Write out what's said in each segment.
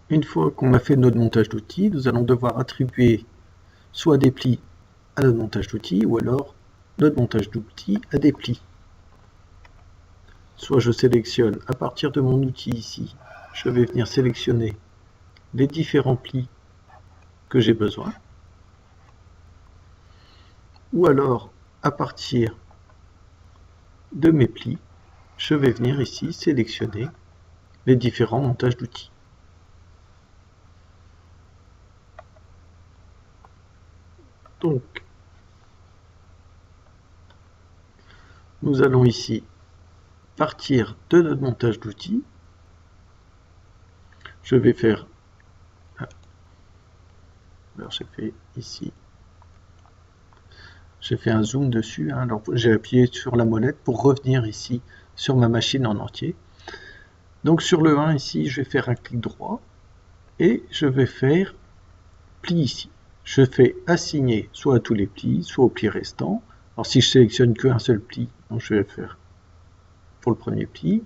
Une fois qu'on a fait notre montage d'outils, nous allons devoir attribuer soit des plis à notre montage d'outils, ou alors notre montage d'outils à des plis. Soit je sélectionne à partir de mon outil ici, je vais venir sélectionner les différents plis que j'ai besoin, ou alors à partir de mes plis, je vais venir ici sélectionner les différents montages d'outils. Donc, nous allons ici partir de notre montage d'outils. Je vais faire, alors j'ai fait ici, j'ai fait un zoom dessus, hein. Alors j'ai appuyé sur la molette pour revenir ici sur ma machine en entier. Donc sur le 1 ici, je vais faire un clic droit et je vais faire pli ici. Je fais assigner soit à tous les plis, soit aux plis restants. Alors si je sélectionne qu'un seul pli, donc je vais faire pour le premier pli.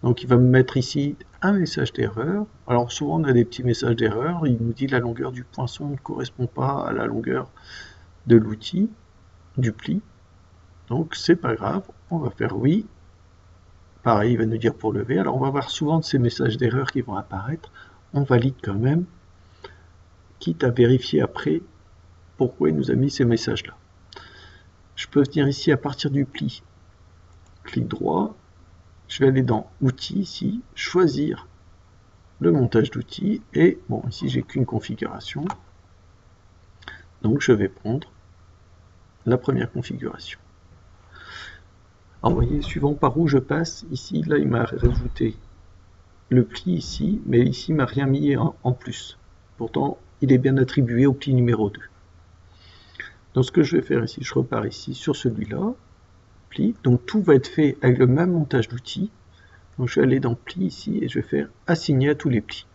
Donc il va me mettre ici un message d'erreur. Alors souvent on a des petits messages d'erreur, il nous dit la longueur du poinçon ne correspond pas à la longueur de l'outil, du pli. Donc c'est pas grave, on va faire oui. Pareil, il va nous dire pour lever. Alors on va avoir souvent de ces messages d'erreur qui vont apparaître. On valide quand même, quitte à vérifier après pourquoi il nous a mis ces messages-là. Je peux venir ici à partir du pli, clic droit, je vais aller dans outils ici, choisir le montage d'outils et bon ici j'ai qu'une configuration, donc je vais prendre la première configuration. Alors vous voyez, suivant par où je passe, ici là il m'a rajouté le pli ici, mais ici il m'a rien mis en plus. Pourtant il est bien attribué au pli numéro 2. Donc ce que je vais faire ici, je repars ici sur celui-là, pli, donc tout va être fait avec le même montage d'outils. Donc je vais aller dans pli ici et je vais faire assigner à tous les plis.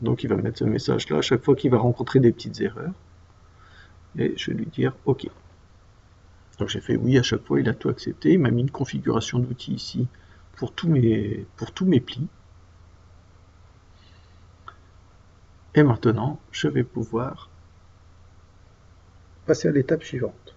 Donc il va mettre ce message là à chaque fois qu'il va rencontrer des petites erreurs. Et je vais lui dire OK. Donc j'ai fait oui à chaque fois, il a tout accepté. Il m'a mis une configuration d'outils ici pour tous mes plis. Et maintenant, je vais pouvoir passer à l'étape suivante.